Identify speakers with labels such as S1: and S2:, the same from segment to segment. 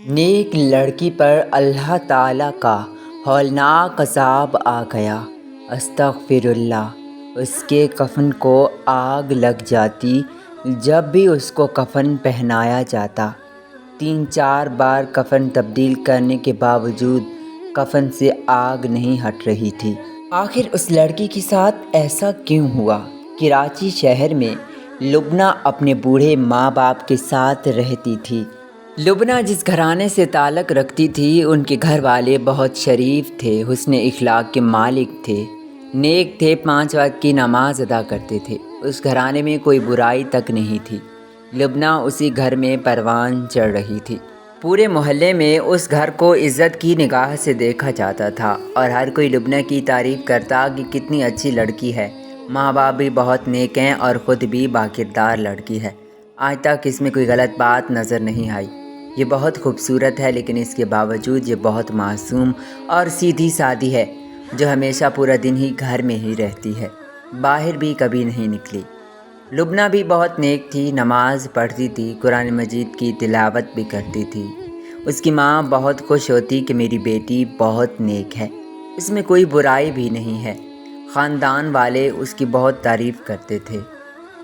S1: نیک لڑکی پر اللہ تعالیٰ کا ہولناک عذاب آ گیا۔ استغفر اللہ۔ اس کے کفن کو آگ لگ جاتی جب بھی اس کو کفن پہنایا جاتا۔ 3-4 بار کفن تبدیل کرنے کے باوجود کفن سے آگ نہیں ہٹ رہی تھی۔ آخر اس لڑکی کے ساتھ ایسا کیوں ہوا؟ کراچی شہر میں لبنہ اپنے بوڑھے ماں باپ کے ساتھ رہتی تھی۔ لبنہ جس گھرانے سے تعلق رکھتی تھی ان کے گھر والے بہت شریف تھے، حسن اخلاق کے مالک تھے، نیک تھے، 5 وقت کی نماز ادا کرتے تھے۔ اس گھرانے میں کوئی برائی تک نہیں تھی۔ لبنہ اسی گھر میں پروان چڑھ رہی تھی۔ پورے محلے میں اس گھر کو عزت کی نگاہ سے دیکھا جاتا تھا اور ہر کوئی لبنہ کی تعریف کرتا کہ کتنی اچھی لڑکی ہے، ماں باپ بھی بہت نیک ہیں اور خود بھی باکردار لڑکی ہے۔ آج تک اس میں کوئی غلط بات نظر نہیں آئی۔ یہ بہت خوبصورت ہے، لیکن اس کے باوجود یہ بہت معصوم اور سیدھی سادی ہے، جو ہمیشہ پورا دن ہی گھر میں ہی رہتی ہے، باہر بھی کبھی نہیں نکلی۔ لبنہ بھی بہت نیک تھی، نماز پڑھتی تھی، قرآن مجید کی تلاوت بھی کرتی تھی۔ اس کی ماں بہت خوش ہوتی کہ میری بیٹی بہت نیک ہے، اس میں کوئی برائی بھی نہیں ہے۔ خاندان والے اس کی بہت تعریف کرتے تھے،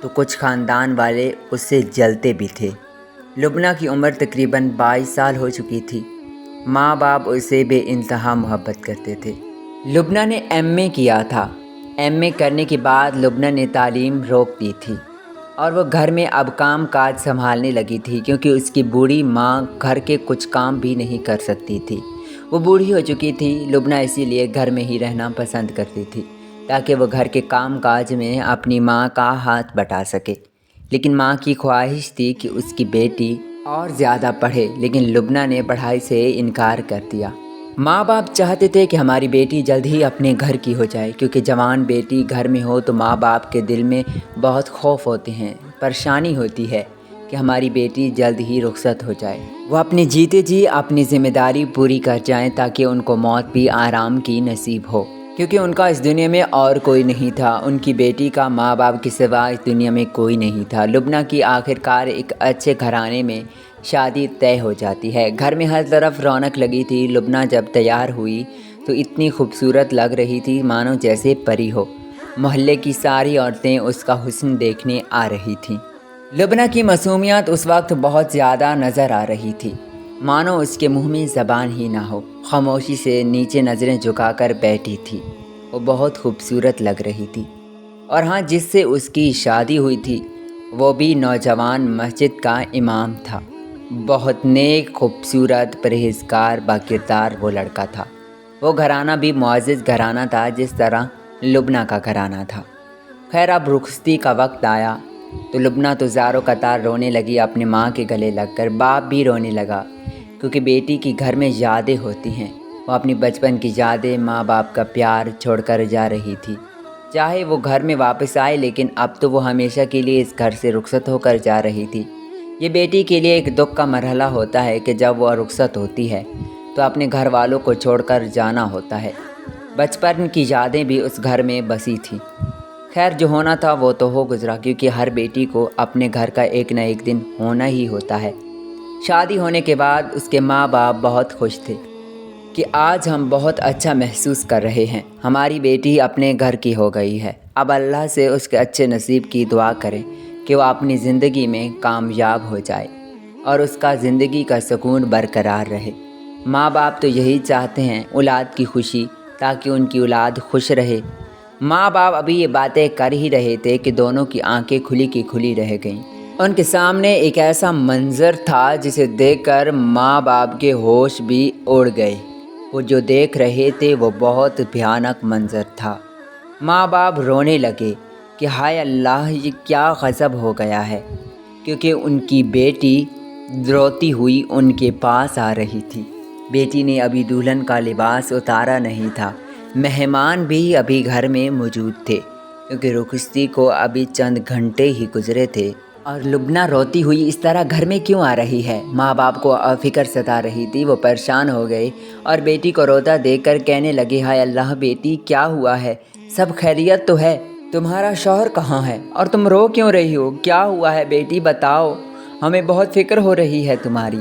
S1: تو کچھ خاندان والے اس سے جلتے بھی تھے۔ لبنہ کی عمر تقریباً 22 سال ہو چکی تھی۔ ماں باپ اسے بے انتہا محبت کرتے تھے۔ لبنہ نے ایم اے کیا تھا۔ ایم اے کرنے کے بعد لبنہ نے تعلیم روک دی تھی اور وہ گھر میں اب کام کاج سنبھالنے لگی تھی، کیونکہ اس کی بوڑھی ماں گھر کے کچھ کام بھی نہیں کر سکتی تھی۔ وہ بوڑھی ہو چکی تھی۔ لبنہ اسی لیے گھر میں ہی رہنا پسند کرتی تھی تاکہ وہ گھر کے کام کاج میں اپنی ماں کا ہاتھ بٹا سکے۔ لیکن ماں کی خواہش تھی کہ اس کی بیٹی اور زیادہ پڑھے، لیکن لبنہ نے پڑھائی سے انکار کر دیا۔ ماں باپ چاہتے تھے کہ ہماری بیٹی جلد ہی اپنے گھر کی ہو جائے، کیونکہ جوان بیٹی گھر میں ہو تو ماں باپ کے دل میں بہت خوف ہوتے ہیں، پریشانی ہوتی ہے کہ ہماری بیٹی جلد ہی رخصت ہو جائے، وہ اپنے جیتے جی اپنی ذمہ داری پوری کر جائیں تاکہ ان کو موت بھی آرام کی نصیب ہو، کیونکہ ان کا اس دنیا میں اور کوئی نہیں تھا۔ ان کی بیٹی کا ماں باپ کے سوا اس دنیا میں کوئی نہیں تھا۔ لبنہ کی آخرکار ایک اچھے گھرانے میں شادی طے ہو جاتی ہے۔ گھر میں ہر طرف رونق لگی تھی۔ لبنہ جب تیار ہوئی تو اتنی خوبصورت لگ رہی تھی مانو جیسے پری ہو۔ محلے کی ساری عورتیں اس کا حسن دیکھنے آ رہی تھیں۔ لبنہ کی معصومیت اس وقت بہت زیادہ نظر آ رہی تھی، مانو اس کے منہ میں زبان ہی نہ ہو۔ خاموشی سے نیچے نظریں جھکا کر بیٹھی تھی۔ وہ بہت خوبصورت لگ رہی تھی۔ اور ہاں، جس سے اس کی شادی ہوئی تھی وہ بھی نوجوان مسجد کا امام تھا۔ بہت نیک، خوبصورت، پرہیزگار، باکردار وہ لڑکا تھا۔ وہ گھرانہ بھی معزز گھرانہ تھا، جس طرح لبنہ کا گھرانہ تھا۔ خیر، اب رخصتی کا وقت آیا تو لبنہ تو زاروں قطار رونے لگی اپنی ماں کے گلے لگ کر۔ باپ بھی رونے لگا، کیونکہ بیٹی کی گھر میں یادیں ہوتی ہیں۔ وہ اپنی بچپن کی یادیں، ماں باپ کا پیار چھوڑ کر جا رہی تھی۔ چاہے وہ گھر میں واپس آئے، لیکن اب تو وہ ہمیشہ کے لیے اس گھر سے رخصت ہو کر جا رہی تھی۔ یہ بیٹی کے لیے ایک دکھ کا مرحلہ ہوتا ہے کہ جب وہ رخصت ہوتی ہے تو اپنے گھر والوں کو چھوڑ کر جانا ہوتا ہے۔ بچپن کی یادیں بھی اس گھر میں بسی تھیں۔ خیر، جو ہونا تھا وہ تو ہو گزرا، کیونکہ ہر بیٹی کو اپنے گھر کا ایک نہ ایک دن ہونا ہی ہوتا ہے۔ شادی ہونے کے بعد اس کے ماں باپ بہت خوش تھے کہ آج ہم بہت اچھا محسوس کر رہے ہیں، ہماری بیٹی اپنے گھر کی ہو گئی ہے۔ اب اللہ سے اس کے اچھے نصیب کی دعا کریں کہ وہ اپنی زندگی میں کامیاب ہو جائے اور اس کا زندگی کا سکون برقرار رہے۔ ماں باپ تو یہی چاہتے ہیں، اولاد کی خوشی، تاکہ ان کی اولاد خوش رہے۔ ماں باپ ابھی یہ باتیں کر ہی رہے تھے کہ دونوں کی آنکھیں کھلی کی کھلی رہ گئیں۔ ان کے سامنے ایک ایسا منظر تھا جسے دیکھ کر ماں باپ کے ہوش بھی اڑ گئے۔ وہ جو دیکھ رہے تھے وہ بہت بھیانک منظر تھا۔ ماں باپ رونے لگے کہ ہائے اللہ، یہ کیا غضب ہو گیا ہے، کیونکہ ان کی بیٹی روتی ہوئی ان کے پاس آ رہی تھی۔ بیٹی نے ابھی دلہن کا لباس اتارا نہیں تھا۔ مہمان بھی ابھی گھر میں موجود تھے، کیونکہ رخصتی کو ابھی چند گھنٹے ہی گزرے تھے۔ اور لبنہ روتی ہوئی اس طرح گھر میں کیوں آ رہی ہے؟ ماں باپ کو فکر ستا رہی تھی۔ وہ پریشان ہو گئے اور بیٹی کو روتا دیکھ کر کہنے لگے، ہائے اللہ بیٹی، کیا ہوا ہے؟ سب خیریت تو ہے؟ تمہارا شوہر کہاں ہے اور تم رو کیوں رہی ہو؟ کیا ہوا ہے بیٹی، بتاؤ، ہمیں بہت فکر ہو رہی ہے تمہاری۔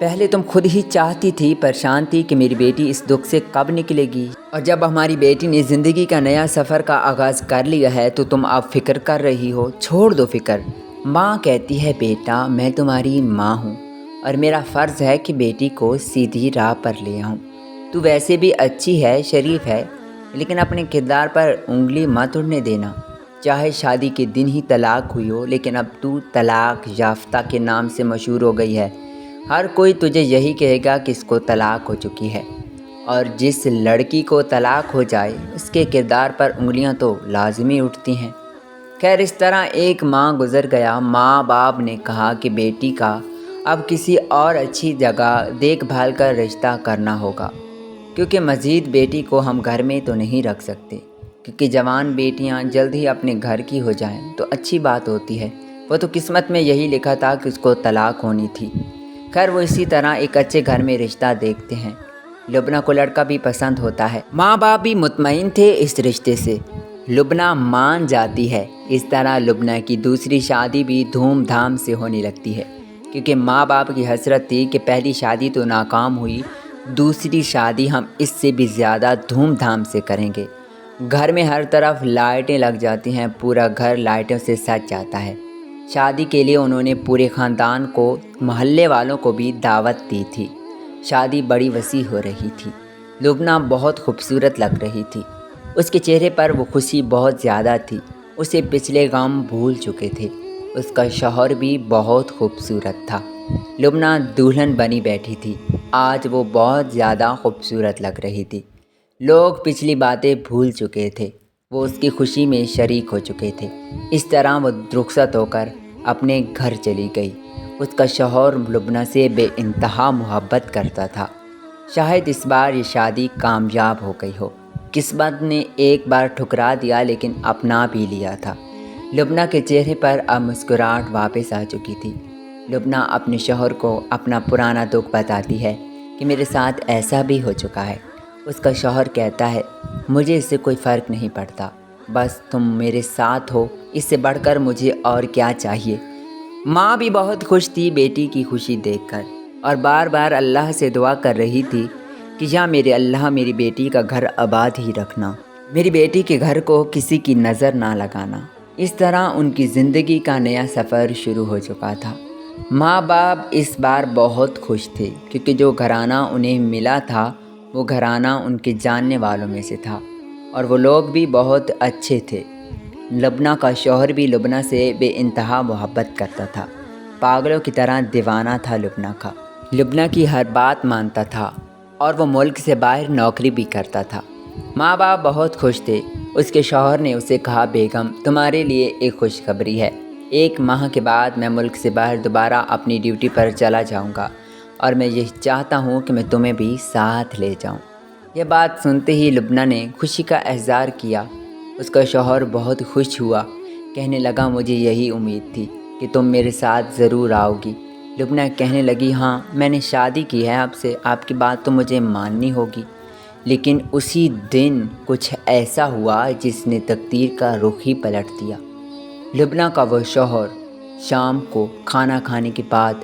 S1: پہلے تم خود ہی چاہتی تھی، پریشان تھی کہ میری بیٹی اس دکھ سے کب نکلے گی، اور جب ہماری بیٹی نے زندگی کا نیا سفر کا آغاز کر لیا ہے تو تم اب فکر کر رہی ہو۔ چھوڑ دو فکر۔ ماں کہتی ہے بیٹا میں تمہاری ماں ہوں اور میرا فرض ہے کہ بیٹی کو سیدھی راہ پر لے آؤں۔ تو ویسے بھی اچھی ہے، شریف ہے، لیکن اپنے کردار پر انگلی مت اڑنے دینا۔ چاہے شادی کے دن ہی طلاق ہوئی ہو، لیکن اب تو طلاق یافتہ کے نام سے مشہور ہو گئی ہے۔ ہر کوئی تجھے یہی کہے گا کہ اس کو طلاق ہو چکی ہے، اور جس لڑکی کو طلاق ہو جائے اس کے کردار پر انگلیاں تو لازمی اٹھتی ہیں۔ خیر اس طرح ایک ماہ گزر گیا۔ ماں باپ نے کہا کہ بیٹی کا اب کسی اور اچھی جگہ دیکھ بھال کر رشتہ کرنا ہوگا، کیونکہ مزید بیٹی کو ہم گھر میں تو نہیں رکھ سکتے، کیونکہ جوان بیٹیاں جلد ہی اپنے گھر کی ہو جائیں تو اچھی بات ہوتی ہے۔ وہ تو قسمت میں یہی لکھا تھا کہ اس کو طلاق ہونی تھی۔ خیر وہ اسی طرح ایک اچھے گھر میں رشتہ دیکھتے ہیں۔ لبنہ کو لڑکا بھی پسند ہوتا ہے، ماں باپ بھی مطمئن تھے اس رشتے سے۔ لبنہ مان جاتی ہے۔ اس طرح لبنہ کی دوسری شادی بھی دھوم دھام سے ہونے لگتی ہے، کیونکہ ماں باپ کی حسرت تھی کہ پہلی شادی تو ناکام ہوئی، دوسری شادی ہم اس سے بھی زیادہ دھوم دھام سے کریں گے۔ گھر میں ہر طرف لائٹیں لگ جاتی ہیں، پورا گھر لائٹوں سے سج جاتا ہے۔ شادی کے لیے انہوں نے پورے خاندان کو، محلے والوں کو بھی دعوت دی تھی۔ شادی بڑی وسیع ہو رہی تھی۔ لبنہ بہت خوبصورت لگ رہی تھی، اس کے چہرے پر وہ خوشی بہت زیادہ تھی۔ اسے پچھلے غم بھول چکے تھے۔ اس کا شوہر بھی بہت خوبصورت تھا۔ لبنہ دلہن بنی بیٹھی تھی، آج وہ بہت زیادہ خوبصورت لگ رہی تھی۔ لوگ پچھلی باتیں بھول چکے تھے، وہ اس کی خوشی میں شریک ہو چکے تھے۔ اس طرح وہ رخصت ہو کر اپنے گھر چلی گئی۔ اس کا شوہر لبنہ سے بے انتہا محبت کرتا تھا۔ شاید اس بار یہ شادی کامیاب ہو گئی ہو۔ قسمت نے ایک بار ٹھکرا دیا لیکن اپنا بھی لیا تھا۔ لبنہ کے چہرے پر اب مسکراہٹ واپس آ چکی تھی۔ لبنہ اپنے شوہر کو اپنا پرانا دکھ بتاتی ہے کہ میرے ساتھ ایسا بھی ہو چکا ہے۔ اس کا شوہر کہتا ہے مجھے اس سے کوئی فرق نہیں پڑتا، بس تم میرے ساتھ ہو، اس سے بڑھ کر مجھے اور کیا چاہیے۔ ماں بھی بہت خوش تھی بیٹی کی خوشی دیکھ کر، اور بار بار اللہ سے دعا کر رہی تھی کہ یا میرے اللہ میری بیٹی کا گھر آباد ہی رکھنا، میری بیٹی کے گھر کو کسی کی نظر نہ لگانا۔ اس طرح ان کی زندگی کا نیا سفر شروع ہو چکا تھا۔ ماں باپ اس بار بہت خوش تھے، کیونکہ جو گھرانہ انہیں ملا تھا وہ گھرانہ ان کے جاننے والوں میں سے تھا، اور وہ لوگ بھی بہت اچھے تھے۔ لبنہ کا شوہر بھی لبنہ سے بے انتہا محبت کرتا تھا، پاگلوں کی طرح دیوانہ تھا لبنہ کا۔ لبنہ کی ہر بات مانتا تھا، اور وہ ملک سے باہر نوکری بھی کرتا تھا۔ ماں باپ بہت خوش تھے۔ اس کے شوہر نے اسے کہا بیگم تمہارے لیے ایک خوشخبری ہے، 1 ماہ کے بعد میں ملک سے باہر دوبارہ اپنی ڈیوٹی پر چلا جاؤں گا، اور میں یہ چاہتا ہوں کہ میں تمہیں بھی ساتھ لے جاؤں۔ یہ بات سنتے ہی لبنہ نے خوشی کا اظہار کیا۔ اس کا شوہر بہت خوش ہوا، کہنے لگا مجھے یہی امید تھی کہ تم میرے ساتھ ضرور آؤ گی۔ لبنہ کہنے لگی ہاں میں نے شادی کی ہے آپ سے، آپ کی بات تو مجھے ماننی ہوگی۔ لیکن اسی دن کچھ ایسا ہوا جس نے تقدیر کا رخ ہی پلٹ دیا۔ لبنہ کا وہ شوہر شام کو کھانا کھانے کے بعد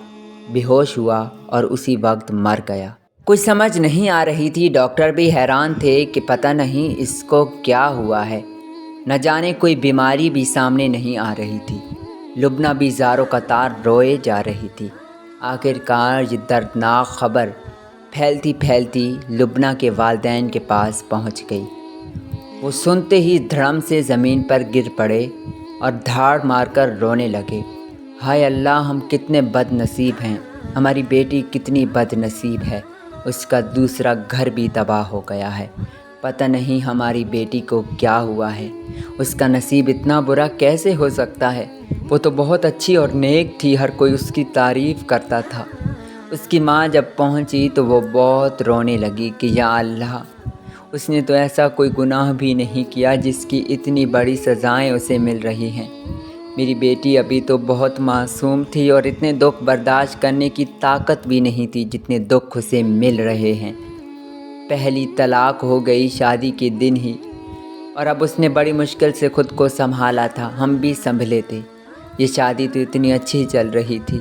S1: بے ہوش ہوا اور اسی وقت مر گیا۔ کچھ سمجھ نہیں آ رہی تھی، ڈاکٹر بھی حیران تھے کہ پتہ نہیں اس کو کیا ہوا ہے، نہ جانے کوئی بیماری بھی سامنے نہیں آ رہی تھی۔ لبنہ بھی زاروں قطار روئے جا رہی تھی۔ آخرکار یہ دردناک خبر پھیلتی پھیلتی لبنہ کے والدین کے پاس پہنچ گئی۔ وہ سنتے ہی دھڑم سے زمین پر گر پڑے اور دھاڑ مار کر رونے لگے۔ ہائے اللہ ہم کتنے بد نصیب ہیں، ہماری بیٹی کتنی بد نصیب ہے، اس کا دوسرا گھر بھی تباہ ہو گیا ہے، پتہ نہیں ہماری بیٹی کو کیا ہوا ہے، اس کا نصیب اتنا برا کیسے ہو سکتا ہے، وہ تو بہت اچھی اور نیک تھی، ہر کوئی اس کی تعریف کرتا تھا۔ اس کی ماں جب پہنچی تو وہ بہت رونے لگی کہ یا اللہ اس نے تو ایسا کوئی گناہ بھی نہیں کیا جس کی اتنی بڑی سزائیں اسے مل رہی ہیں۔ میری بیٹی ابھی تو بہت معصوم تھی اور اتنے دکھ برداشت کرنے کی طاقت بھی نہیں تھی جتنے دکھ اسے مل رہے ہیں۔ پہلی طلاق ہو گئی شادی کے دن ہی، اور اب اس نے بڑی مشکل سے خود کو سنبھالا تھا، ہم بھی سنبھلے تھے۔ یہ شادی تو اتنی اچھی چل رہی تھی،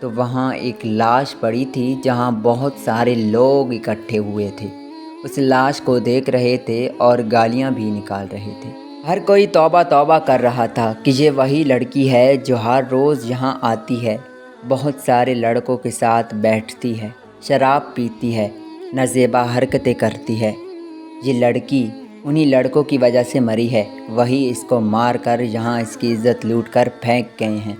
S1: تو وہاں ایک لاش پڑی تھی جہاں بہت سارے لوگ اکٹھے ہوئے تھے، اس لاش کو دیکھ رہے تھے اور گالیاں بھی نکال رہے تھے۔ ہر کوئی توبہ توبہ کر رہا تھا کہ یہ وہی لڑکی ہے جو ہر روز یہاں آتی ہے، بہت سارے لڑکوں کے ساتھ بیٹھتی ہے، شراب پیتی ہے، نازیبا حرکتیں کرتی ہے۔ یہ لڑکی انہی لڑکوں کی وجہ سے مری ہے، وہی اس کو مار کر یہاں اس کی عزت لوٹ کر پھینک گئے ہیں۔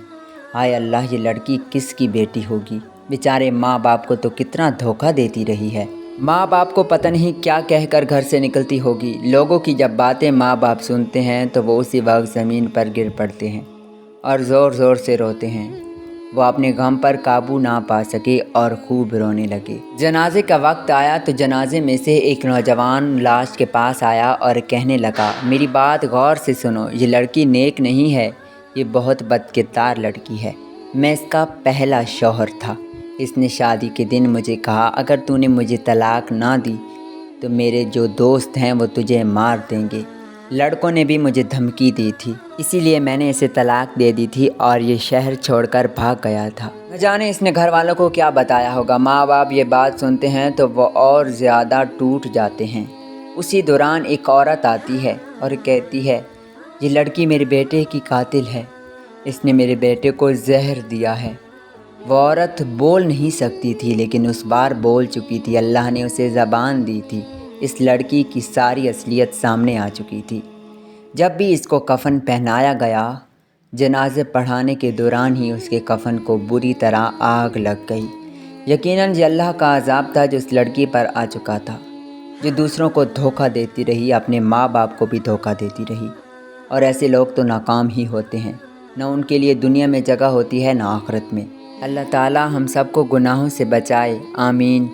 S1: ہائے اللہ، یہ لڑکی کس کی بیٹی ہوگی؟ بیچارے ماں باپ کو تو کتنا دھوکہ دیتی رہی ہے۔ ماں باپ کو پتہ نہیں کیا کہہ کر گھر سے نکلتی ہوگی۔ لوگوں کی جب باتیں ماں باپ سنتے ہیں تو وہ اسی وقت زمین پر گر پڑتے ہیں اور زور زور سے روتے ہیں۔ وہ اپنے غم پر قابو نہ پا سکے اور خوب رونے لگے۔ جنازے کا وقت آیا تو جنازے میں سے ایک نوجوان لاش کے پاس آیا اور کہنے لگا، میری بات غور سے سنو، یہ لڑکی نیک نہیں ہے، یہ بہت بدکردار لڑکی ہے۔ میں اس کا پہلا شوہر تھا۔ اس نے شادی کے دن مجھے کہا، اگر تو نے مجھے طلاق نہ دی تو میرے جو دوست ہیں وہ تجھے مار دیں گے۔ لڑکوں نے بھی مجھے دھمکی دی تھی، اسی لیے میں نے اسے طلاق دے دی تھی اور یہ شہر چھوڑ کر بھاگ گیا تھا۔ نہ جانے اس نے گھر والوں کو کیا بتایا ہوگا۔ ماں باپ یہ بات سنتے ہیں تو وہ اور زیادہ ٹوٹ جاتے ہیں۔ اسی دوران ایک عورت آتی ہے اور کہتی ہے، یہ لڑکی میرے بیٹے کی قاتل ہے، اس نے میرے بیٹے کو زہر دیا ہے۔ وہ عورت بول نہیں سکتی تھی لیکن اس بار بول چکی تھی، اللہ نے اسے زبان دی تھی۔ اس لڑکی کی ساری اصلیت سامنے آ چکی تھی۔ جب بھی اس کو کفن پہنایا گیا، جنازے پڑھانے کے دوران ہی اس کے کفن کو بری طرح آگ لگ گئی۔ یقیناً یہ اللہ کا عذاب تھا جو اس لڑکی پر آ چکا تھا، جو دوسروں کو دھوکہ دیتی رہی، اپنے ماں باپ کو بھی دھوکہ دیتی رہی۔ اور ایسے لوگ تو ناکام ہی ہوتے ہیں، نہ ان کے لیے دنیا میں جگہ ہوتی ہے نہ آخرت میں۔ اللہ تعالی ہم سب کو گناہوں سے بچائے، آمین۔